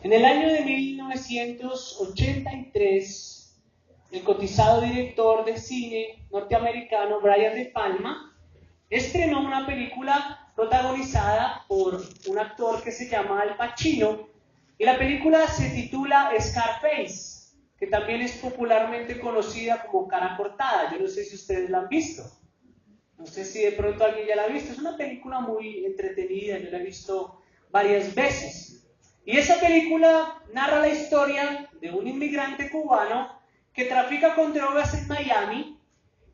En el año de 1983, el cotizado director de cine norteamericano Brian De Palma estrenó una película protagonizada por un actor que se llama Al Pacino, y la película se titula Scarface, que también es popularmente conocida como Cara Cortada. Yo no sé si ustedes la han visto. No sé si de pronto alguien ya la ha visto. Es una película muy entretenida, yo la he visto varias veces. Y esa película narra la historia de un inmigrante cubano que trafica con drogas en Miami,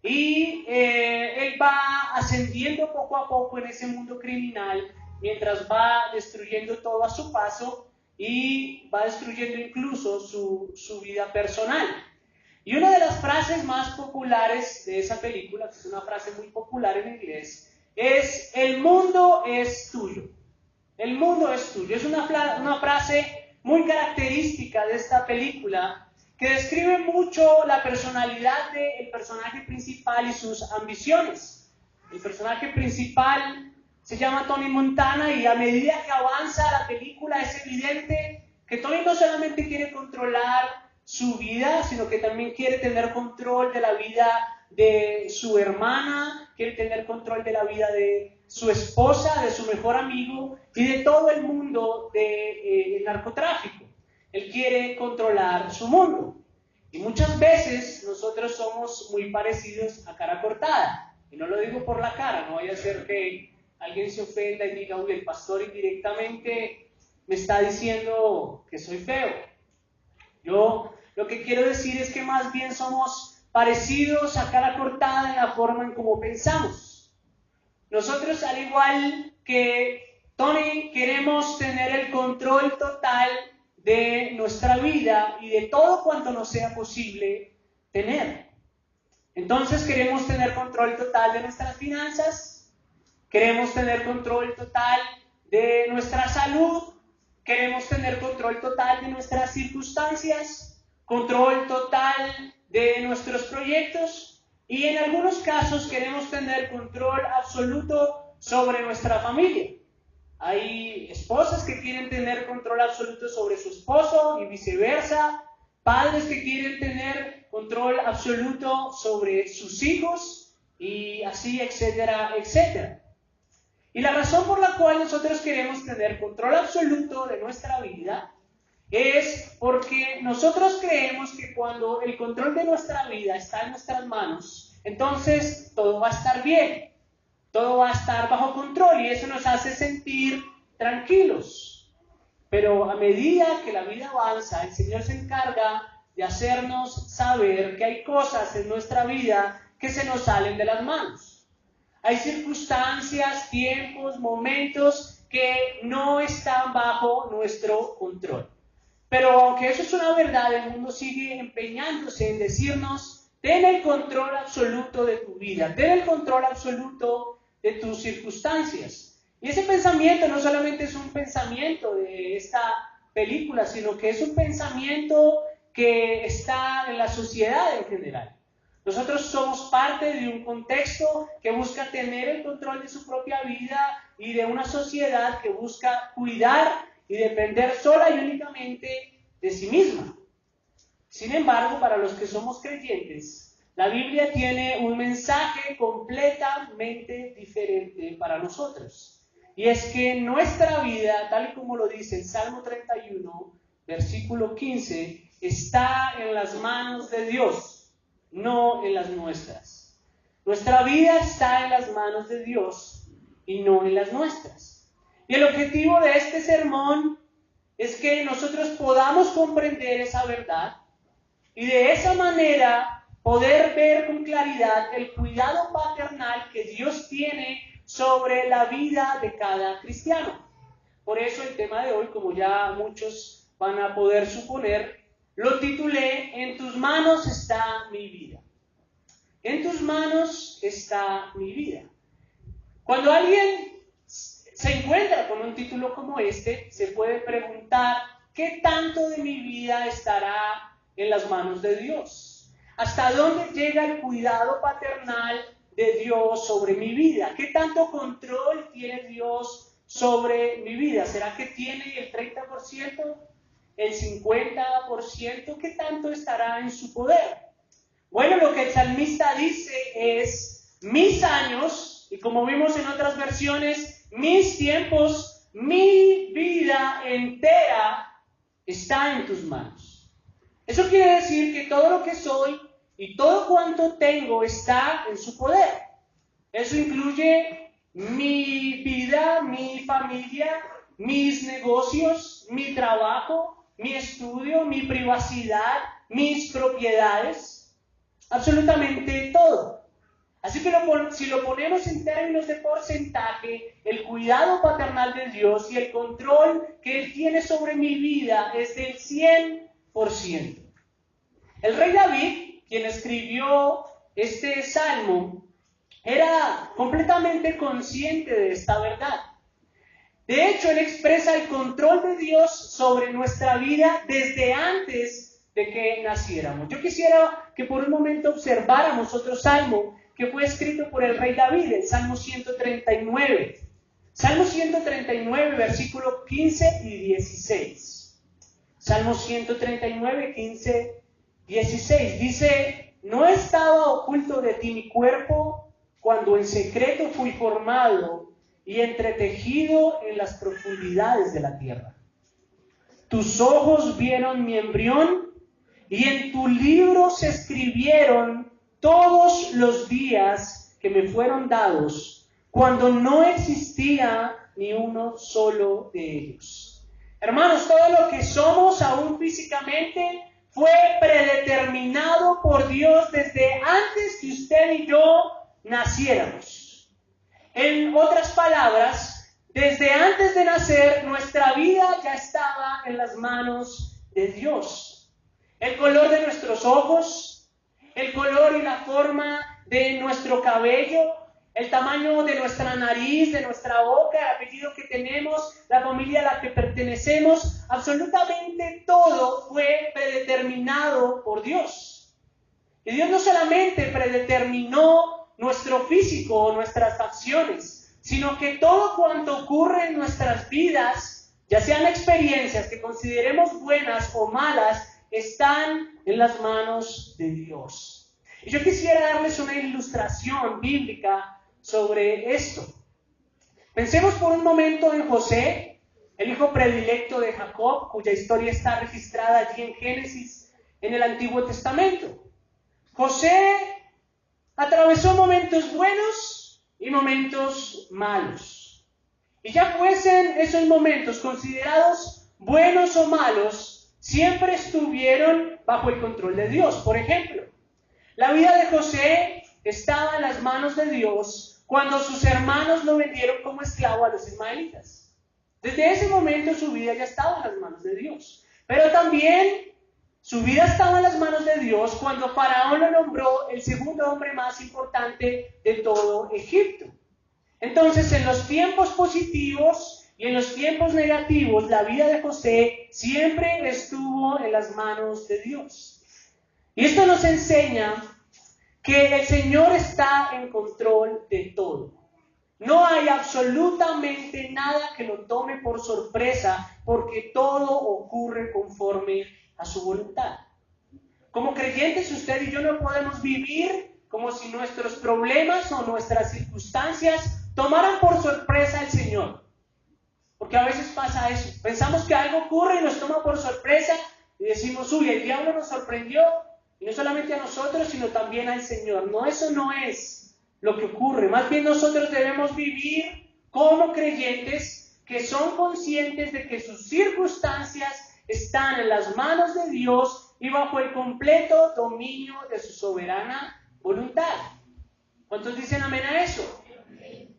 y él va ascendiendo poco a poco en ese mundo criminal mientras va destruyendo todo a su paso y va destruyendo incluso su vida personal. Y una de las frases más populares de esa película, que es una frase muy popular en inglés, es: el mundo es tuyo. El mundo es tuyo. Es una frase muy característica de esta película, que describe mucho la personalidad del personaje principal y sus ambiciones. El personaje principal se llama Tony Montana, y a medida que avanza la película es evidente que Tony no solamente quiere controlar su vida, sino que también quiere tener control de la vida de su hermana, quiere tener control de la vida de su esposa, de su mejor amigo y de todo el mundo del narcotráfico. Él quiere controlar su mundo. Y muchas veces nosotros somos muy parecidos a Cara Cortada. Y no lo digo por la cara, no vaya a ser que alguien se ofenda y diga: uy, el pastor indirectamente me está diciendo que soy feo. Yo lo que quiero decir es que más bien somos parecidos a Cara Cortada en la forma en cómo pensamos. Nosotros, al igual que Tony, queremos tener el control total de nuestra vida y de todo cuanto nos sea posible tener. Entonces queremos tener control total de nuestras finanzas, queremos tener control total de nuestra salud, queremos tener control total de nuestras circunstancias, control total de nuestros proyectos, y en algunos casos queremos tener control absoluto sobre nuestra familia. Hay esposas que quieren tener control absoluto sobre su esposo y viceversa, padres que quieren tener control absoluto sobre sus hijos y así, etcétera, etcétera. Y la razón por la cual nosotros queremos tener control absoluto de nuestra vida es porque nosotros creemos que cuando el control de nuestra vida está en nuestras manos, entonces todo va a estar bien, todo va a estar bajo control, y eso nos hace sentir tranquilos. Pero a medida que la vida avanza, el Señor se encarga de hacernos saber que hay cosas en nuestra vida que se nos salen de las manos. Hay circunstancias, tiempos, momentos que no están bajo nuestro control. Pero aunque eso es una verdad, el mundo sigue empeñándose en decirnos: ten el control absoluto de tu vida, ten el control absoluto de tus circunstancias. Y ese pensamiento no solamente es un pensamiento de esta película, sino que es un pensamiento que está en la sociedad en general. Nosotros somos parte de un contexto que busca tener el control de su propia vida y de una sociedad que busca cuidar y depender sola y únicamente de sí misma. Sin embargo, para los que somos creyentes, la Biblia tiene un mensaje completamente diferente para nosotros. Y es que nuestra vida, tal y como lo dice el Salmo 31, versículo 15, está en las manos de Dios, no en las nuestras. Nuestra vida está en las manos de Dios y no en las nuestras. Y el objetivo de este sermón es que nosotros podamos comprender esa verdad y de esa manera poder ver con claridad el cuidado paternal que Dios tiene sobre la vida de cada cristiano. Por eso el tema de hoy, como ya muchos van a poder suponer, lo titulé: en tus manos está mi vida. En tus manos está mi vida. Cuando alguien se encuentra con un título como este, se puede preguntar: ¿qué tanto de mi vida estará en las manos de Dios? ¿Hasta dónde llega el cuidado paternal de Dios sobre mi vida? ¿Qué tanto control tiene Dios sobre mi vida? ¿Será que tiene el 30%? ¿El 50%? ¿Qué tanto estará en su poder? Bueno, lo que el salmista dice es, mis años, y como vimos en otras versiones, mis tiempos, mi vida entera está en tus manos. Eso quiere decir que todo lo que soy y todo cuanto tengo está en su poder. Eso incluye mi vida, mi familia, mis negocios, mi trabajo, mi estudio, mi privacidad, mis propiedades, absolutamente todo. Así que si lo ponemos en términos de porcentaje, el cuidado paternal de Dios y el control que Él tiene sobre mi vida es del 100%. El rey David, quien escribió este salmo, era completamente consciente de esta verdad. De hecho, él expresa el control de Dios sobre nuestra vida desde antes de que naciéramos. Yo quisiera que por un momento observáramos otro salmo que fue escrito por el rey David, el Salmo 139. Salmo 139, versículos 15 y 16. Salmo 139, 15, 16. Dice, no estaba oculto de ti mi cuerpo cuando en secreto fui formado y entretejido en las profundidades de la tierra. Tus ojos vieron mi embrión y en tu libro se escribieron todos los días que me fueron dados, cuando no existía ni uno solo de ellos. Hermanos, todo lo que somos aún físicamente fue predeterminado por Dios desde antes que usted y yo naciéramos. En otras palabras, desde antes de nacer, nuestra vida ya estaba en las manos de Dios. El color de nuestros ojos, el color y la forma de nuestro cabello, el tamaño de nuestra nariz, de nuestra boca, el apellido que tenemos, la familia a la que pertenecemos, absolutamente todo fue predeterminado por Dios. Y Dios no solamente predeterminó nuestro físico o nuestras facciones, sino que todo cuanto ocurre en nuestras vidas, ya sean experiencias que consideremos buenas o malas, están en las manos de Dios. Y yo quisiera darles una ilustración bíblica sobre esto. Pensemos por un momento en José, el hijo predilecto de Jacob, cuya historia está registrada allí en Génesis, en el Antiguo Testamento. José atravesó momentos buenos y momentos malos. Y ya fuesen esos momentos considerados buenos o malos, siempre estuvieron bajo el control de Dios. Por ejemplo, la vida de José estaba en las manos de Dios cuando sus hermanos lo vendieron como esclavo a los ismaelitas. Desde ese momento su vida ya estaba en las manos de Dios. Pero también su vida estaba en las manos de Dios cuando Faraón lo nombró el segundo hombre más importante de todo Egipto. Entonces, en los tiempos positivos y en los tiempos negativos, la vida de José siempre estuvo en las manos de Dios. Y esto nos enseña que el Señor está en control de todo. No hay absolutamente nada que lo tome por sorpresa, porque todo ocurre conforme a su voluntad. Como creyentes, usted y yo no podemos vivir como si nuestros problemas o nuestras circunstancias tomaran por sorpresa al Señor. Porque a veces pasa eso. Pensamos que algo ocurre y nos toma por sorpresa y decimos, uy, el diablo nos sorprendió. Y no solamente a nosotros, sino también al Señor. No, eso no es lo que ocurre. Más bien nosotros debemos vivir como creyentes que son conscientes de que sus circunstancias están en las manos de Dios y bajo el completo dominio de su soberana voluntad. ¿Cuántos dicen amén a eso?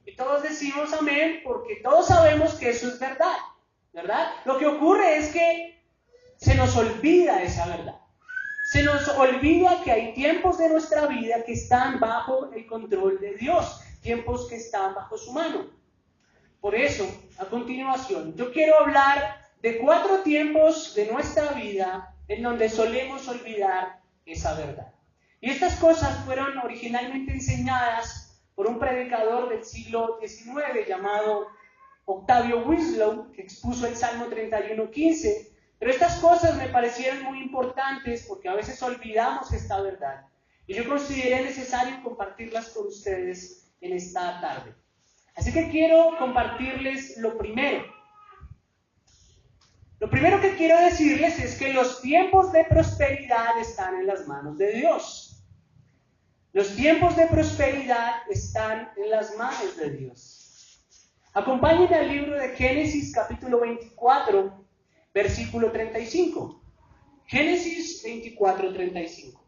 Y todos decimos amén porque todos sabemos que eso es verdad, ¿verdad? Lo que ocurre es que se nos olvida esa verdad. Se nos olvida que hay tiempos de nuestra vida que están bajo el control de Dios, tiempos que están bajo su mano. Por eso, a continuación, yo quiero hablar de 4 tiempos de nuestra vida en donde solemos olvidar esa verdad. Y estas cosas fueron originalmente enseñadas por un predicador del siglo XIX llamado Octavio Winslow, que expuso el Salmo 31:15, Pero estas cosas me parecieron muy importantes porque a veces olvidamos esta verdad. Y yo consideré necesario compartirlas con ustedes en esta tarde. Así que quiero compartirles lo primero. Lo primero que quiero decirles es que los tiempos de prosperidad están en las manos de Dios. Los tiempos de prosperidad están en las manos de Dios. Acompáñenme al libro de Génesis capítulo 24, versículo 35. Génesis 24, 35.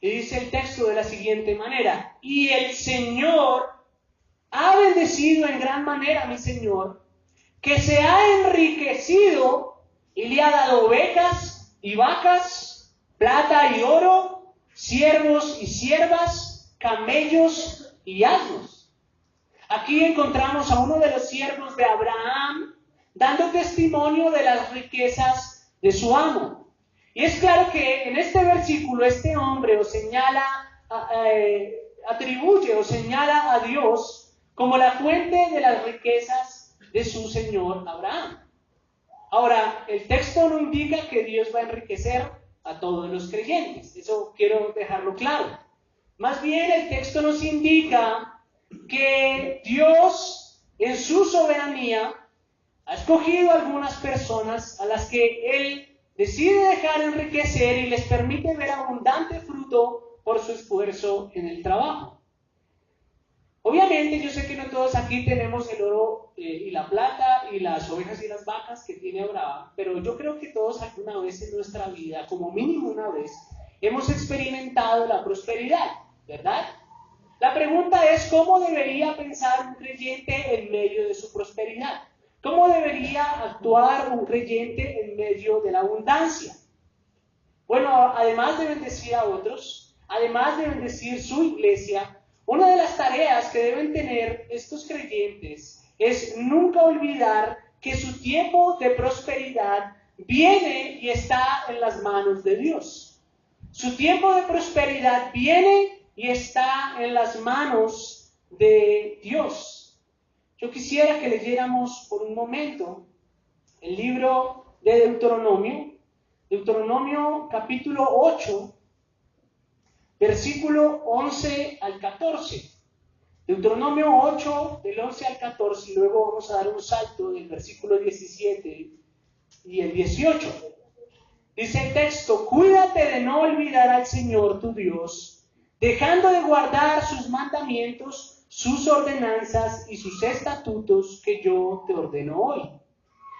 Y dice el texto de la siguiente manera: y el Señor ha bendecido en gran manera a mi Señor, que se ha enriquecido y le ha dado ovejas y vacas, plata y oro, siervos y siervas, camellos y asnos. Aquí encontramos a uno de los siervos de Abraham dando testimonio de las riquezas de su amo. Y es claro que en este versículo este hombre atribuye o señala a Dios como la fuente de las riquezas de su señor Abraham. Ahora, el texto no indica que Dios va a enriquecer a todos los creyentes. Eso quiero dejarlo claro. Más bien el texto nos indica que Dios, en su soberanía, ha escogido a algunas personas a las que Él decide dejar enriquecer y les permite ver abundante fruto por su esfuerzo en el trabajo. Obviamente yo sé que no todos aquí tenemos el oro y la plata y las ovejas y las vacas que tiene Abraham, pero yo creo que todos alguna vez en nuestra vida, como mínimo una vez, hemos experimentado la prosperidad, ¿verdad? La pregunta es: ¿cómo debería pensar un creyente en medio de su prosperidad? ¿Cómo debería actuar un creyente en medio de la abundancia? Bueno, además de bendecir a otros, además de bendecir su iglesia, una de las tareas que deben tener estos creyentes es nunca olvidar que su tiempo de prosperidad viene y está en las manos de Dios. Su tiempo de prosperidad viene y está en las manos de Dios. Yo quisiera que leyéramos por un momento el libro de Deuteronomio capítulo 8, versículo 11 al 14. Deuteronomio 8, del 11 al 14, y luego vamos a dar un salto del versículo 17 y el 18. Dice el texto: cuídate de no olvidar al Señor tu Dios, dejando de guardar sus mandamientos, sus ordenanzas y sus estatutos que yo te ordeno hoy.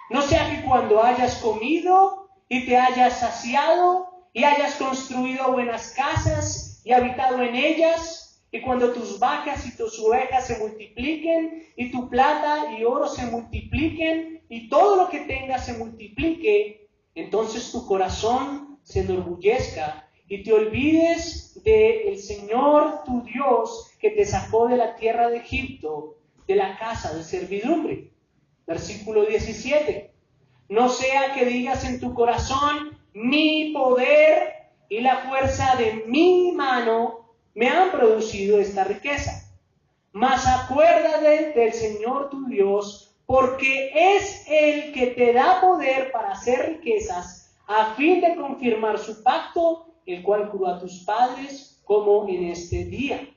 No sea que cuando hayas comido y te hayas saciado y hayas construido buenas casas y habitado en ellas, y cuando tus vacas y tus ovejas se multipliquen, y tu plata y oro se multipliquen, y todo lo que tengas se multiplique, entonces tu corazón se enorgullezca, y te olvides del Señor tu Dios, que te sacó de la tierra de Egipto, de la casa de servidumbre. Versículo 17. No sea que digas en tu corazón: mi poder y la fuerza de mi mano me han producido esta riqueza. Mas acuérdate del Señor tu Dios, porque es Él que te da poder para hacer riquezas, a fin de confirmar su pacto, el cual juró a tus padres, como en este día.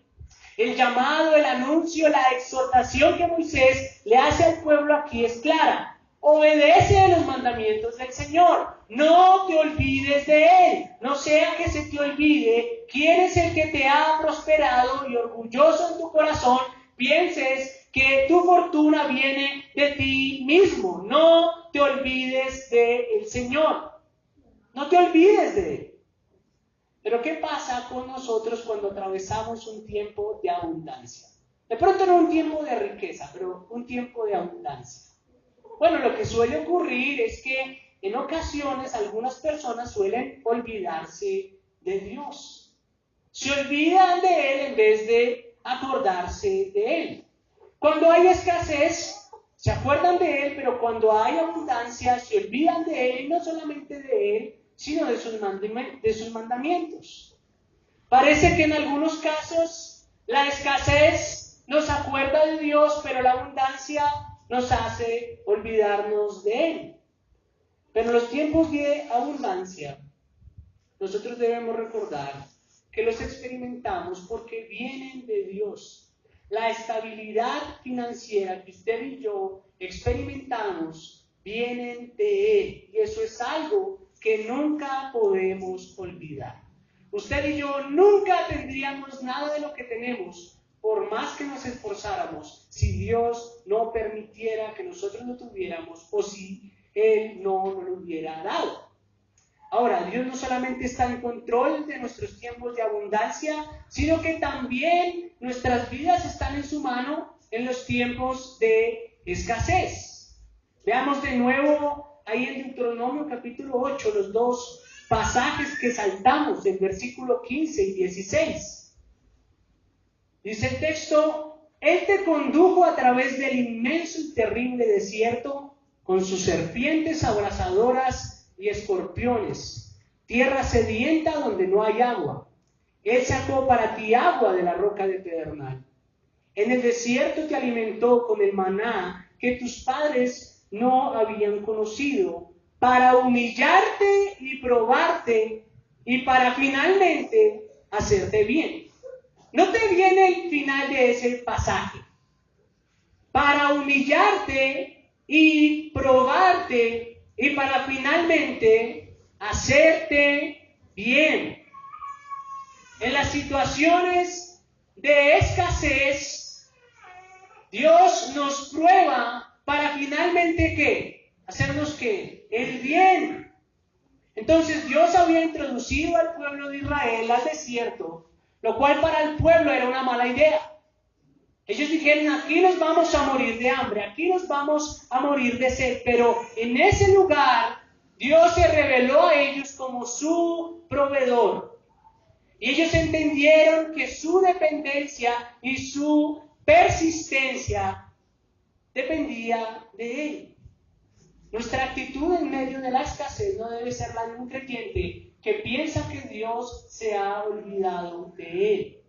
El llamado, el anuncio, la exhortación que Moisés le hace al pueblo aquí es clara. Obedece los mandamientos del Señor. No te olvides de Él. No sea que se te olvide quién es el que te ha prosperado, y orgulloso en tu corazón pienses que tu fortuna viene de ti mismo. No te olvides del Señor. No te olvides de Él. Pero ¿qué pasa con nosotros cuando atravesamos un tiempo de abundancia? De pronto no un tiempo de riqueza, pero un tiempo de abundancia. Bueno, lo que suele ocurrir es que en ocasiones algunas personas suelen olvidarse de Dios. Se olvidan de Él en vez de acordarse de Él. Cuando hay escasez, se acuerdan de Él, pero cuando hay abundancia, se olvidan de Él, y no solamente de Él, sino de sus mandamientos. Parece que en algunos casos la escasez nos acuerda de Dios, pero la abundancia nos hace olvidarnos de Él. Pero en los tiempos de abundancia, nosotros debemos recordar que los experimentamos porque vienen de Dios. La estabilidad financiera que usted y yo experimentamos vienen de Él. Y eso es algo que nunca podemos olvidar. Usted y yo nunca tendríamos nada de lo que tenemos, por más que nos esforzáramos, si Dios no permitiera que nosotros lo tuviéramos o si Él no nos lo hubiera dado. Ahora, Dios no solamente está en control de nuestros tiempos de abundancia, sino que también nuestras vidas están en su mano en los tiempos de escasez. Veamos de nuevo ahí en Deuteronomio capítulo 8 los dos pasajes que saltamos, el versículo 15 y 16. Dice el texto: Él te condujo a través del inmenso y terrible desierto con sus serpientes abrasadoras y escorpiones, tierra sedienta donde no hay agua. Él sacó para ti agua de la roca de pedernal. En el desierto te alimentó con el maná que tus padres no habían conocido, para humillarte y probarte y para finalmente hacerte bien. Note bien el final de ese pasaje. Para humillarte y probarte y para finalmente hacerte bien. En las situaciones de escasez, Dios nos prueba para finalmente ¿qué? Hacernos ¿qué? El bien. Entonces Dios había introducido al pueblo de Israel al desierto, lo cual para el pueblo era una mala idea. Ellos dijeron: aquí nos vamos a morir de hambre, aquí nos vamos a morir de sed, pero en ese lugar Dios se reveló a ellos como su proveedor. Y ellos entendieron que su dependencia y su persistencia dependía de Él. Nuestra actitud en medio de la escasez no debe ser la de un creyente que piensa que Dios se ha olvidado de él.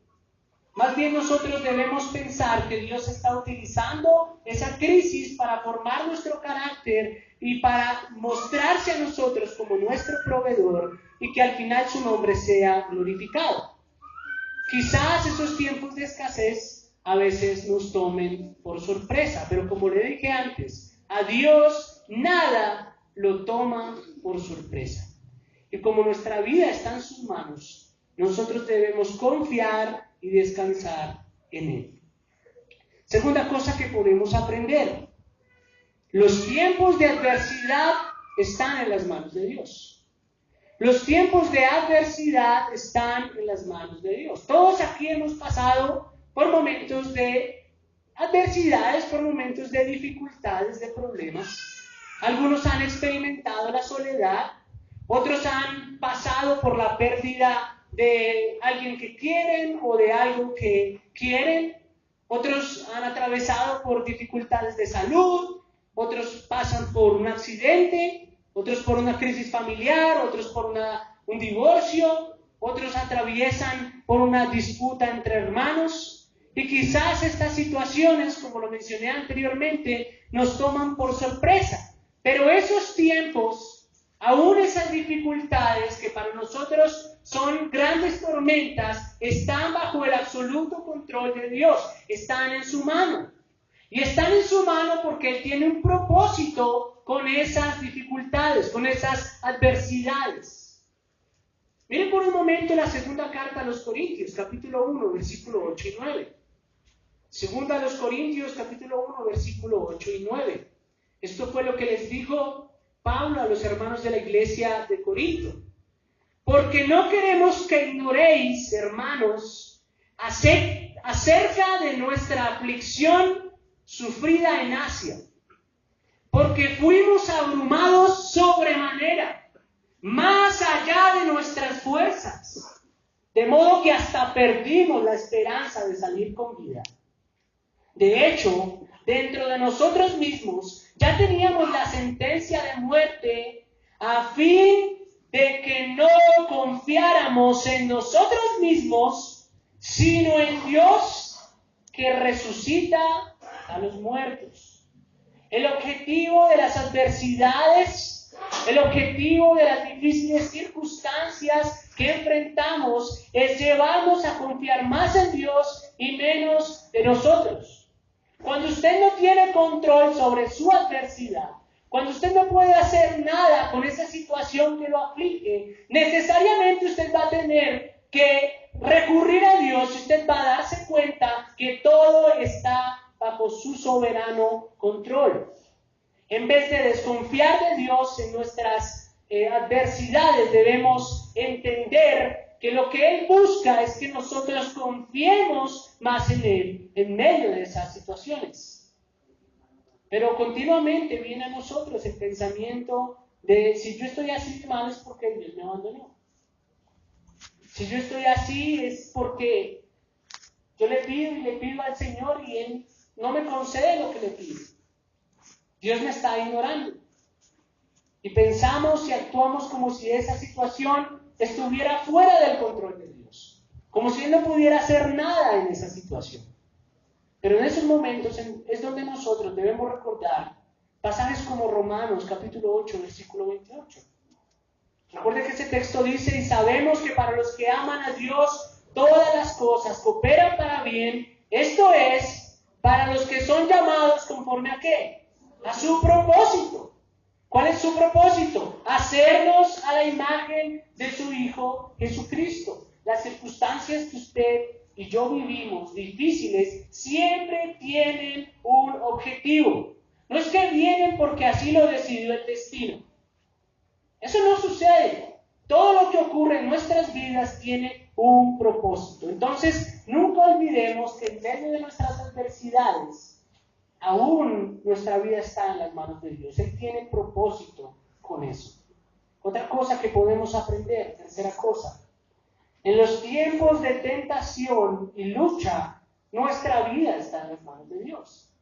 Más bien nosotros debemos pensar que Dios está utilizando esa crisis para formar nuestro carácter y para mostrarse a nosotros como nuestro proveedor y que al final su nombre sea glorificado. Quizás esos tiempos de escasez a veces nos tomen por sorpresa, pero como le dije antes, a Dios nada lo toma por sorpresa. Y como nuestra vida está en sus manos, nosotros debemos confiar y descansar en Él. Segunda cosa que podemos aprender: los tiempos de adversidad están en las manos de Dios. Los tiempos de adversidad están en las manos de Dios. Todos aquí hemos pasado por momentos de adversidades, por momentos de dificultades, de problemas. Algunos han experimentado la soledad, otros han pasado por la pérdida de alguien que quieren o de algo que quieren, otros han atravesado por dificultades de salud, otros pasan por un accidente, otros por una crisis familiar, otros por un divorcio, otros atraviesan por una disputa entre hermanos. Y quizás estas situaciones, como lo mencioné anteriormente, nos toman por sorpresa. Pero esos tiempos, aún esas dificultades que para nosotros son grandes tormentas, están bajo el absoluto control de Dios, están en su mano. Y están en su mano porque Él tiene un propósito con esas dificultades, con esas adversidades. Miren por un momento la segunda carta a los Corintios, capítulo 1, versículo 8 y 9. Segunda a los Corintios, capítulo 1, versículo 8 y 9. Esto fue lo que les dijo Pablo a los hermanos de la iglesia de Corinto. Porque no queremos que ignoréis, hermanos, acerca de nuestra aflicción sufrida en Asia. Porque fuimos abrumados sobremanera, más allá de nuestras fuerzas, de modo que hasta perdimos la esperanza de salir con vida. De hecho, dentro de nosotros mismos ya teníamos la sentencia de muerte a fin de que no confiáramos en nosotros mismos, sino en Dios que resucita a los muertos. El objetivo de las adversidades El objetivo de las difíciles circunstancias que enfrentamos es llevarnos a confiar más en Dios y menos en nosotros. Cuando usted no tiene control sobre su adversidad, cuando usted no puede hacer nada con esa situación que lo aflige, necesariamente usted va a tener que recurrir a Dios y usted va a darse cuenta que todo está bajo su soberano control. En vez de desconfiar de Dios en nuestras adversidades, debemos entender que lo que Él busca es que nosotros confiemos más en Él en medio de esas situaciones. Pero continuamente viene a nosotros el pensamiento de si yo estoy así mal es porque Dios me abandonó. Si yo estoy así es porque yo le pido y le pido al Señor y Él no me concede lo que le pido. Dios me está ignorando. Y pensamos y actuamos como si esa situación estuviera fuera del control de Dios. Como si Él no pudiera hacer nada en esa situación. Pero en esos momentos es donde nosotros debemos recordar pasajes como Romanos capítulo 8, versículo 28. Recuerde que ese texto dice, y sabemos que para los que aman a Dios, todas las cosas cooperan para bien, esto es, para los que son llamados conforme a ¿qué? A su propósito. ¿Cuál es su propósito? Hacernos a la imagen de su Hijo Jesucristo. Las circunstancias que usted y yo vivimos, difíciles, siempre tienen un objetivo. No es que vienen porque así lo decidió el destino. Eso no sucede. Todo lo que ocurre en nuestras vidas tiene un propósito. Entonces, nunca olvidemos que en medio de nuestras adversidades, aún nuestra vida está en las manos de Dios. Él tiene propósito con eso. Otra cosa que podemos aprender, tercera cosa. En los tiempos de tentación y lucha, nuestra vida está en las manos de Dios.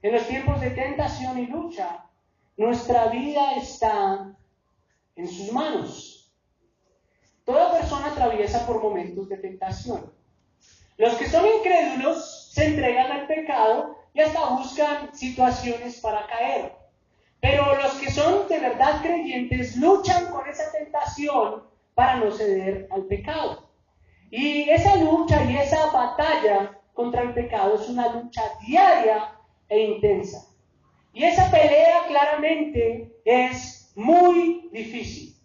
En los tiempos de tentación y lucha, nuestra vida está en sus manos. Toda persona atraviesa por momentos de tentación. Los que son incrédulos se entregan al pecado y hasta buscan situaciones para caer. Pero los que son de verdad creyentes luchan con esa tentación para no ceder al pecado. Y esa lucha y esa batalla contra el pecado es una lucha diaria e intensa. Y esa pelea claramente es muy difícil.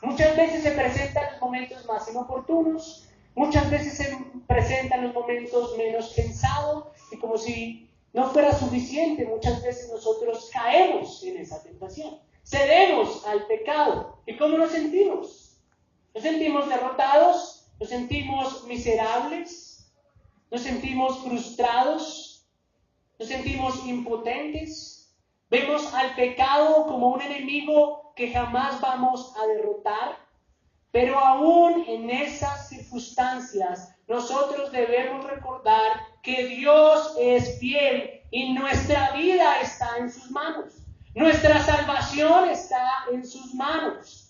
Muchas veces se presentan los momentos más inoportunos, muchas veces se presentan los momentos menos pensados, y como si no fuera suficiente, muchas veces nosotros caemos en esa tentación. Cedemos al pecado. ¿Y cómo nos sentimos? Nos sentimos derrotados, nos sentimos miserables, nos sentimos frustrados, nos sentimos impotentes. Vemos al pecado como un enemigo que jamás vamos a derrotar, pero aún en esas circunstancias nosotros debemos recordar que Dios es fiel y nuestra vida está en sus manos. Nuestra salvación está en sus manos.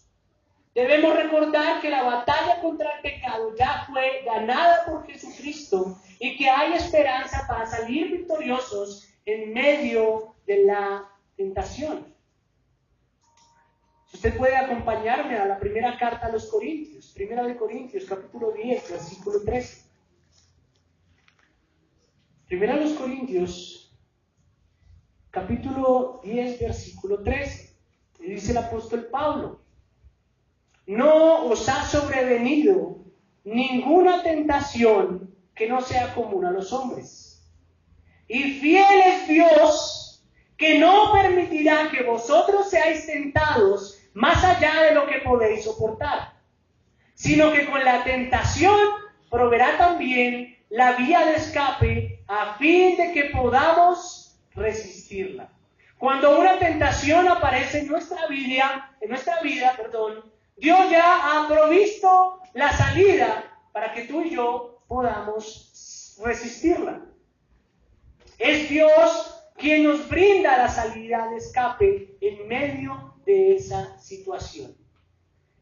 Debemos recordar que la batalla contra el pecado ya fue ganada por Jesucristo y que hay esperanza para salir victoriosos en medio de la tentación. Usted puede acompañarme a la primera carta a los Corintios, primera de Corintios, capítulo 10, versículo 13. Primera de los Corintios, capítulo 10, versículo 13. Y dice el apóstol Pablo: no os ha sobrevenido ninguna tentación que no sea común a los hombres. Y fiel es Dios, que no permitirá que vosotros seáis tentados más allá de lo que podéis soportar, sino que con la tentación proveerá también la vía de escape a fin de que podamos resistirla. Cuando una tentación aparece en nuestra vida, Dios ya ha provisto la salida para que tú y yo podamos resistirla. Es Dios quien nos brinda la salida de escape en medio de esa situación.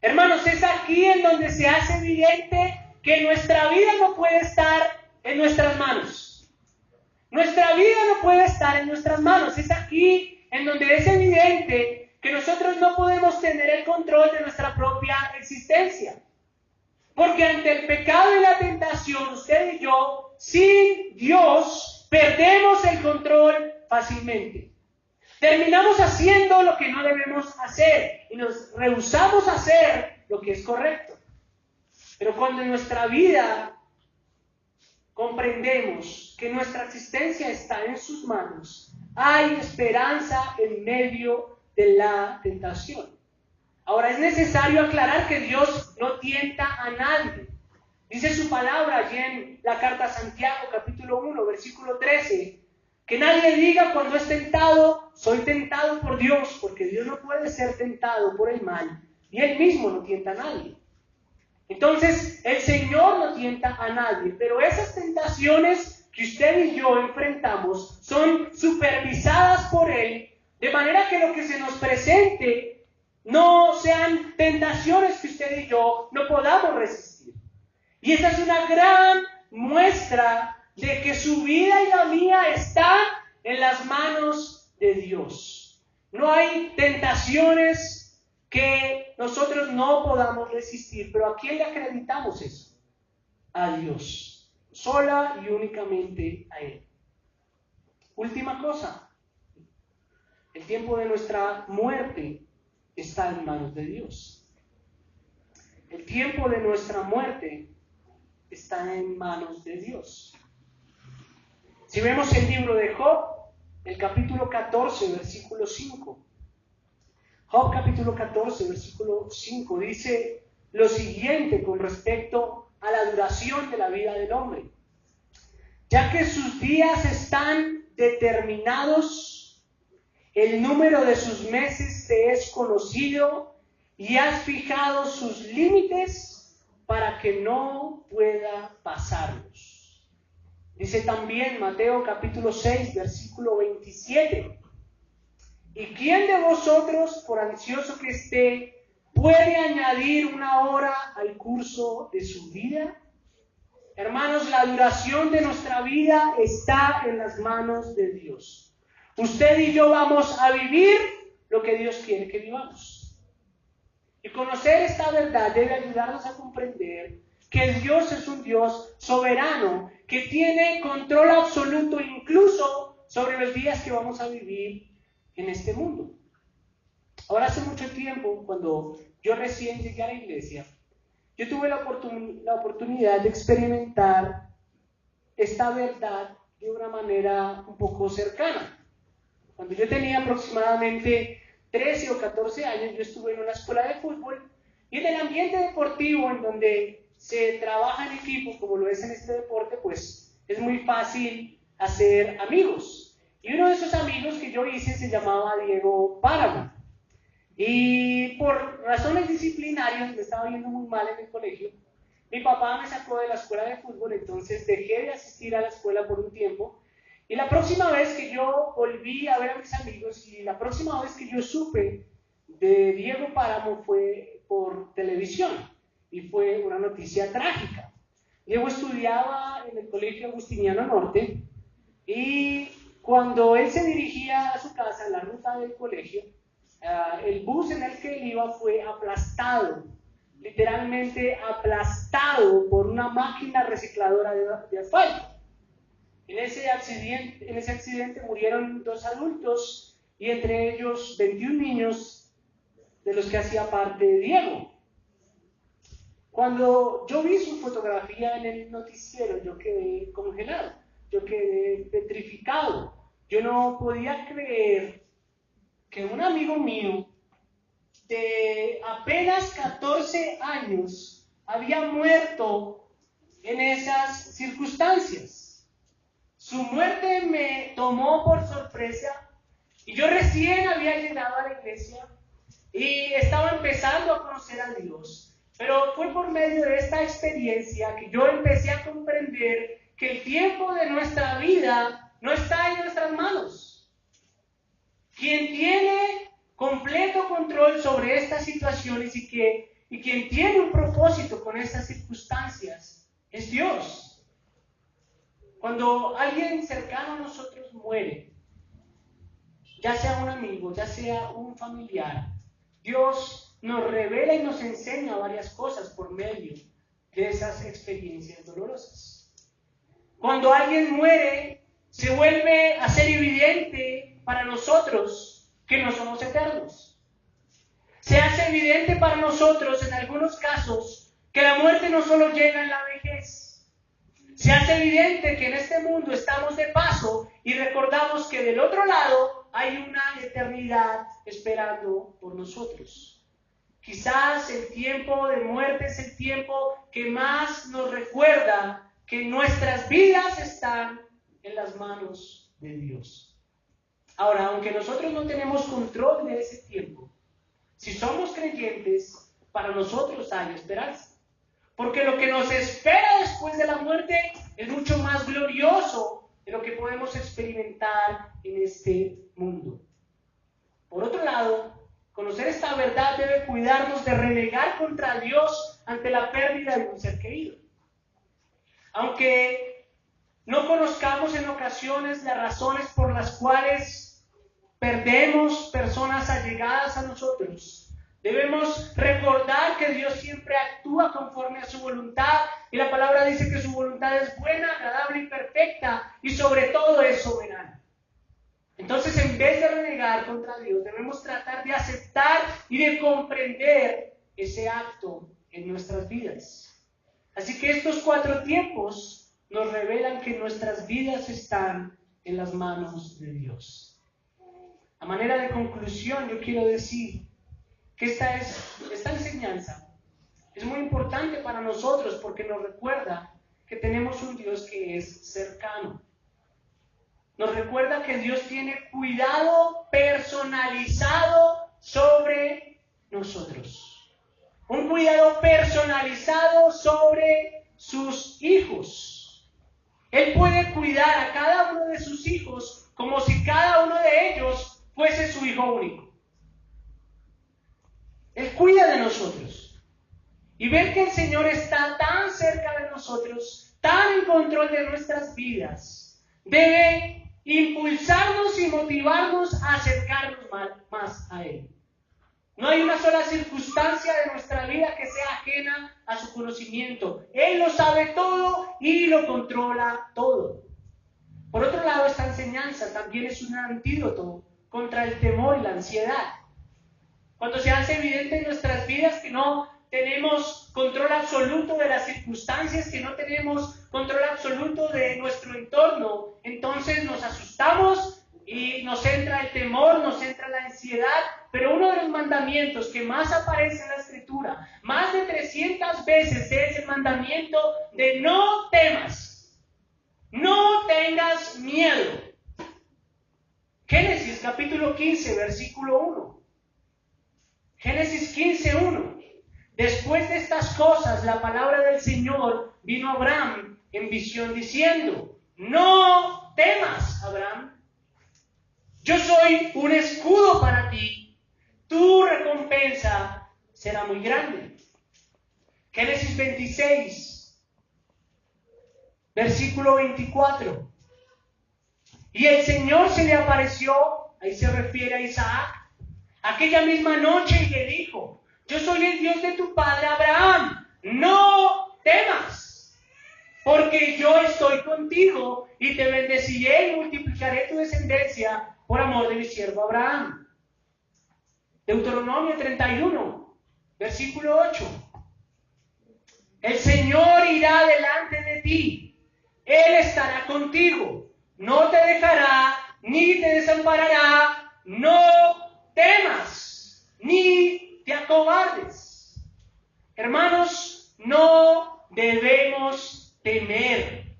Hermanos, es aquí en donde se hace evidente que nuestra vida no puede estar en nuestras manos. Nuestra vida no puede estar en nuestras manos. Es aquí en donde es evidente que nosotros no podemos tener el control de nuestra propia existencia. Porque ante el pecado y la tentación, usted y yo, sin Dios, perdemos el control fácilmente. Terminamos haciendo lo que no debemos hacer y nos rehusamos a hacer lo que es correcto. Pero cuando en nuestra vida comprendemos que nuestra existencia está en sus manos, hay esperanza en medio de la tentación. Ahora es necesario aclarar que Dios no tienta a nadie. Dice su palabra allí en la carta a Santiago, capítulo 1, versículo 13, que nadie diga cuando es tentado, soy tentado por Dios, porque Dios no puede ser tentado por el mal, y Él mismo no tienta a nadie. Entonces, el Señor no tienta a nadie, pero esas tentaciones que usted y yo enfrentamos son supervisadas por Él, de manera que lo que se nos presente no sean tentaciones que usted y yo no podamos resistir. Y esa es una gran muestra de que su vida y la mía están en las manos de Dios. No hay tentaciones que nosotros no podamos resistir, pero ¿a quién le acreditamos eso? A Dios, sola y únicamente a Él. Última cosa, el tiempo de nuestra muerte está en manos de Dios. El tiempo de nuestra muerte está en manos de Dios. Si vemos el libro de Job, el capítulo 14, versículo 5. Job capítulo 14, versículo 5 dice lo siguiente con respecto a la duración de la vida del hombre. Ya que sus días están determinados, el número de sus meses te es conocido y has fijado sus límites para que no pueda pasarlos. Dice también Mateo capítulo 6, versículo 27. ¿Y quién de vosotros, por ansioso que esté, puede añadir una hora al curso de su vida? Hermanos, la duración de nuestra vida está en las manos de Dios. Usted y yo vamos a vivir lo que Dios quiere que vivamos. Y conocer esta verdad debe ayudarnos a comprender que Dios es un Dios soberano, que tiene control absoluto incluso sobre los días que vamos a vivir en este mundo. Ahora, hace mucho tiempo, cuando yo recién llegué a la iglesia, yo tuve la oportunidad de experimentar esta verdad de una manera un poco cercana. Cuando yo tenía aproximadamente 13 o 14 años, yo estuve en una escuela de fútbol y en el ambiente deportivo en donde se trabaja en equipo, como lo es en este deporte, pues es muy fácil hacer amigos. Y uno de esos amigos que yo hice se llamaba Diego Páramo. Y por razones disciplinarias, me estaba yendo muy mal en el colegio, mi papá me sacó de la escuela de fútbol, entonces dejé de asistir a la escuela por un tiempo. Y la próxima vez que yo volví a ver a mis amigos y la próxima vez que yo supe de Diego Páramo fue por televisión y fue una noticia trágica. Diego estudiaba en el Colegio Agustiniano Norte y cuando él se dirigía a su casa en la ruta del colegio, el bus en el que él iba fue aplastado, literalmente aplastado por una máquina recicladora de asfalto. En ese accidente murieron 2 adultos y entre ellos 21 niños de los que hacía parte Diego. Cuando yo vi su fotografía en el noticiero, yo quedé congelado, yo quedé petrificado. Yo no podía creer que un amigo mío de apenas 14 años había muerto en esas circunstancias. Su muerte me tomó por sorpresa y yo recién había llegado a la iglesia y estaba empezando a conocer a Dios. Pero fue por medio de esta experiencia que yo empecé a comprender que el tiempo de nuestra vida no está en nuestras manos. Quien tiene completo control sobre estas situaciones y quien tiene un propósito con estas circunstancias es Dios. Cuando alguien cercano a nosotros muere, ya sea un amigo, ya sea un familiar, Dios nos revela y nos enseña varias cosas por medio de esas experiencias dolorosas. Cuando alguien muere, se vuelve a ser evidente para nosotros que no somos eternos. Se hace evidente para nosotros en algunos casos que la muerte no solo llega en la vejez. Se hace evidente que en este mundo estamos de paso y recordamos que del otro lado hay una eternidad esperando por nosotros. Quizás el tiempo de muerte es el tiempo que más nos recuerda que nuestras vidas están en las manos de Dios. Ahora, aunque nosotros no tenemos control de ese tiempo, si somos creyentes, para nosotros hay esperanza. Porque lo que nos espera después de la muerte es mucho más glorioso de lo que podemos experimentar en este mundo. Por otro lado, conocer esta verdad debe cuidarnos de renegar contra Dios ante la pérdida de un ser querido. Aunque no conozcamos en ocasiones las razones por las cuales perdemos personas allegadas a nosotros, debemos recordar que Dios siempre actúa conforme a su voluntad, y la palabra dice que su voluntad es buena, agradable y perfecta, y sobre todo es soberana. Entonces, en vez de renegar contra Dios, debemos tratar de aceptar y de comprender ese acto en nuestras vidas. Así que estos 4 tiempos nos revelan que nuestras vidas están en las manos de Dios. A manera de conclusión, yo quiero decir que esta enseñanza es muy importante para nosotros porque nos recuerda que tenemos un Dios que es cercano. Nos recuerda que Dios tiene cuidado personalizado sobre nosotros. Un cuidado personalizado sobre sus hijos. Él puede cuidar a cada uno de sus hijos como si cada uno de ellos fuese su hijo único. Él cuida de nosotros. Y ver que el Señor está tan cerca de nosotros, tan en control de nuestras vidas, debe impulsarnos y motivarnos a acercarnos más a Él. No hay una sola circunstancia de nuestra vida que sea ajena a su conocimiento. Él lo sabe todo y lo controla todo. Por otro lado, esta enseñanza también es un antídoto contra el temor y la ansiedad. Cuando se hace evidente en nuestras vidas que no tenemos control absoluto de las circunstancias, que no tenemos control absoluto de nuestro entorno, entonces nos asustamos y nos entra el temor, nos entra la ansiedad. Pero uno de los mandamientos que más aparece en la Escritura, más de 300 veces, es el mandamiento de no temas, no tengas miedo. Génesis capítulo 15, versículo 1. Génesis 15, 1. Después de estas cosas, la palabra del Señor vino a Abraham en visión diciendo: no temas, Abraham. Yo soy un escudo para ti. Tu recompensa será muy grande. Génesis 26, versículo 24. Y el Señor se le apareció, ahí se refiere a Isaac, aquella misma noche y le dijo: yo soy el Dios de tu padre Abraham, no temas, porque yo estoy contigo y te bendeciré y multiplicaré tu descendencia por amor de mi siervo Abraham. Deuteronomio 31, versículo 8. El Señor irá delante de ti, Él estará contigo, no te dejará ni te desamparará, no temas ni te acobardes. Hermanos, no debemos temer.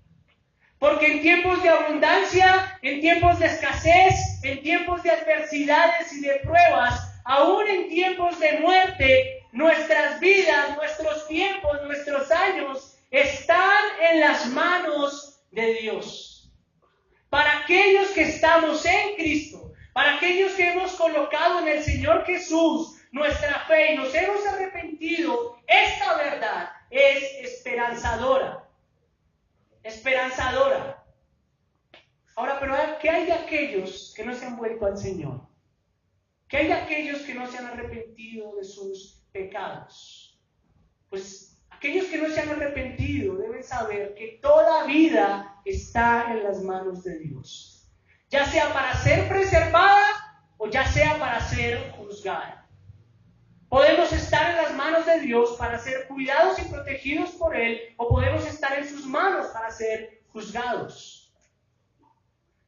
Porque en tiempos de abundancia, en tiempos de escasez, en tiempos de adversidades y de pruebas, aún en tiempos de muerte, nuestras vidas, nuestros tiempos, nuestros años están en las manos de Dios. Para aquellos que estamos en Cristo, para aquellos que hemos colocado en el Señor Jesús nuestra fe y nos hemos arrepentido, esta verdad es esperanzadora. Esperanzadora. Ahora, pero ¿qué hay de aquellos que no se han vuelto al Señor? ¿Qué hay de aquellos que no se han arrepentido de sus pecados? Pues aquellos que no se han arrepentido deben saber que toda vida está en las manos de Dios, ya sea para ser preservada o ya sea para ser juzgada. Podemos estar en las manos de Dios para ser cuidados y protegidos por Él, o podemos estar en sus manos para ser juzgados.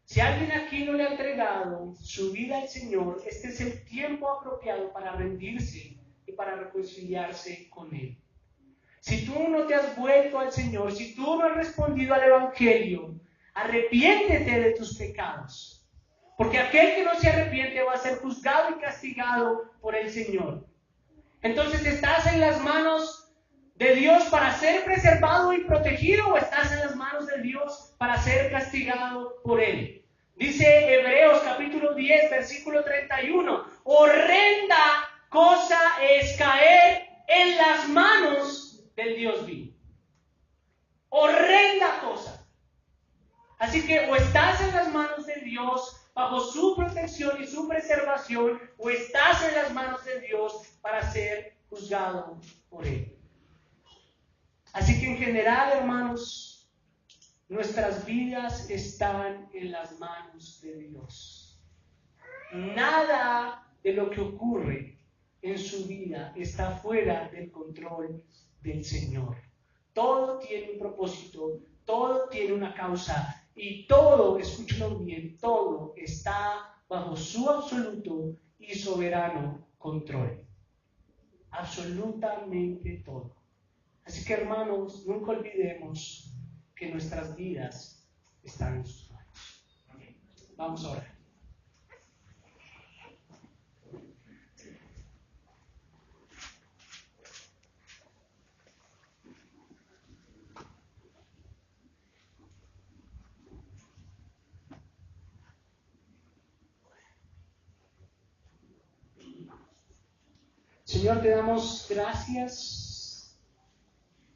Si alguien aquí no le ha entregado su vida al Señor, este es el tiempo apropiado para rendirse y para reconciliarse con Él. Si tú no te has vuelto al Señor, si tú no has respondido al Evangelio, arrepiéntete de tus pecados. Porque aquel que no se arrepiente va a ser juzgado y castigado por el Señor. Entonces, ¿estás en las manos de Dios para ser preservado y protegido, o estás en las manos de Dios para ser castigado por Él? Dice Hebreos capítulo 10, versículo 31, horrenda cosa es caer en las manos del Dios vivo. Horrenda cosa. Así que o estás en las manos de Dios bajo su protección y su preservación, o estás en las manos de Dios para ser juzgado por Él. Así que en general, hermanos, nuestras vidas están en las manos de Dios. Nada de lo que ocurre en su vida está fuera del control del Señor. Todo tiene un propósito, todo tiene una causa, y todo, escúchenlo bien, todo está bajo su absoluto y soberano control. Absolutamente todo. Así que, hermanos, nunca olvidemos que nuestras vidas están en sus manos. Vamos a orar. Señor, te damos gracias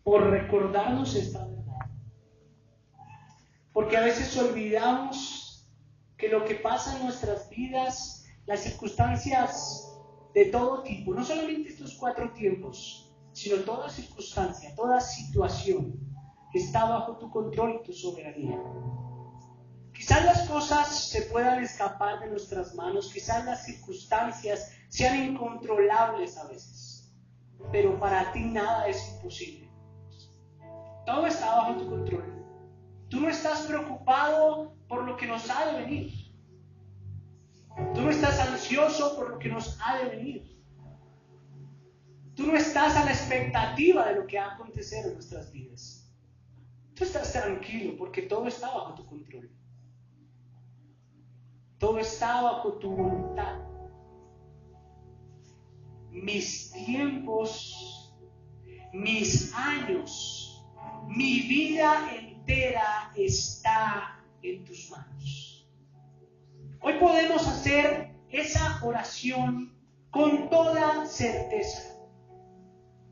por recordarnos esta verdad. Porque a veces olvidamos que lo que pasa en nuestras vidas, las circunstancias de todo tipo, no solamente estos 4 tiempos, sino toda circunstancia, toda situación, está bajo tu control y tu soberanía. Quizás las cosas se puedan escapar de nuestras manos, quizás las circunstancias sean incontrolables a veces, pero para ti nada es imposible. Todo está bajo tu control. Tú no estás preocupado por lo que nos ha de venir. Tú no estás ansioso por lo que nos ha de venir. Tú no estás a la expectativa de lo que va a acontecer en nuestras vidas. Tú estás tranquilo porque todo está bajo tu control. Todo está bajo tu voluntad. Mis tiempos, mis años, mi vida entera está en tus manos. Hoy podemos hacer esa oración con toda certeza,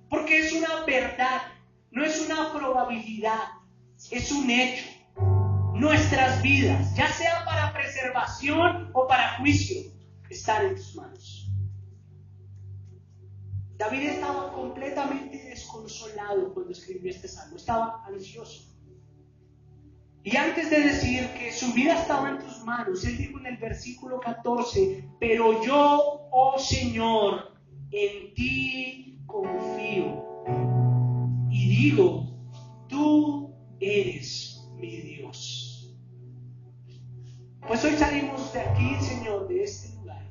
porque es una verdad, no es una probabilidad, es un hecho. Nuestras vidas, ya sea para preservación o para juicio, están en tus manos. David estaba completamente desconsolado cuando escribió este salmo, estaba ansioso. Y antes de decir que su vida estaba en tus manos, él dijo en el versículo 14, pero yo, oh Señor, en ti confío. Y digo, tú eres mi Dios. Pues hoy salimos de aquí, Señor, de este lugar,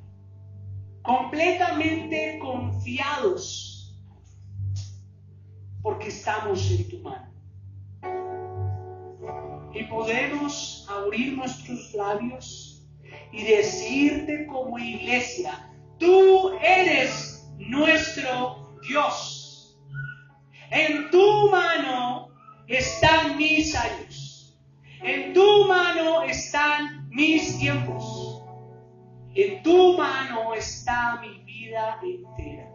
completamente confiados, porque estamos en tu mano. Y podemos abrir nuestros labios y decirte como iglesia, tú eres nuestro Dios. En tu mano están mis años. En tu mano están mis tiempos. En tu mano está mi vida entera.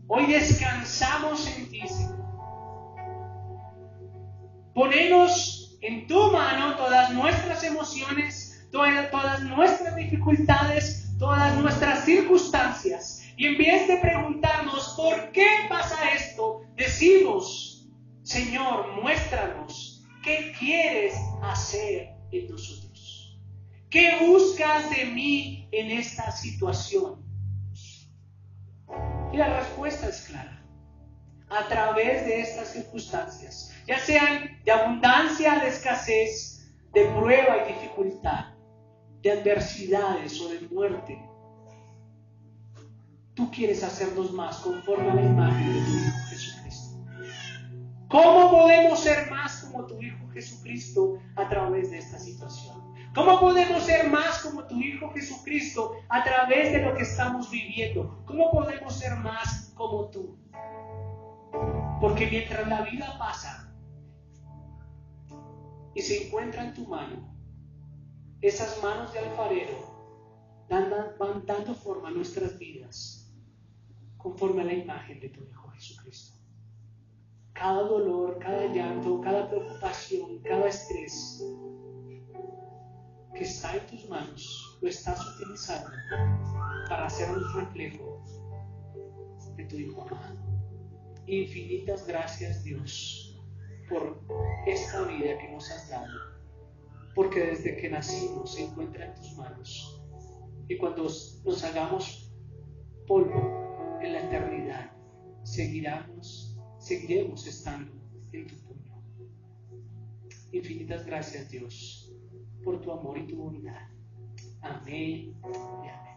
Hoy descansamos en ti, Señor. Ponenos en tu mano todas nuestras emociones, todas nuestras dificultades, todas nuestras circunstancias. Y en vez de preguntarnos ¿por qué pasa esto?, decimos: Señor, muéstranos qué quieres hacer en nosotros. ¿Qué buscas de mí en esta situación? Y la respuesta es clara. A través de estas circunstancias, ya sean de abundancia, de escasez, de prueba y dificultad, de adversidades o de muerte, tú quieres hacernos más conforme a la imagen de tu Hijo Jesucristo. ¿Cómo podemos ser más como tu Hijo Jesucristo a través de esta situación? ¿Cómo podemos ser más como tu Hijo Jesucristo a través de lo que estamos viviendo? ¿Cómo podemos ser más como tú? Porque mientras la vida pasa y se encuentra en tu mano, esas manos de alfarero van dando forma a nuestras vidas conforme a la imagen de tu Hijo Jesucristo. Cada dolor, cada llanto, cada preocupación, cada estrés que está en tus manos, lo estás utilizando para hacer un reflejo de tu Hijo amado. Infinitas gracias, Dios, por esta vida que nos has dado, porque desde que nacimos se encuentra en tus manos, y cuando nos hagamos polvo en la eternidad, seguiremos estando en tu puño. Infinitas gracias, Dios, por tu amor y tu bondad. Amén y amén.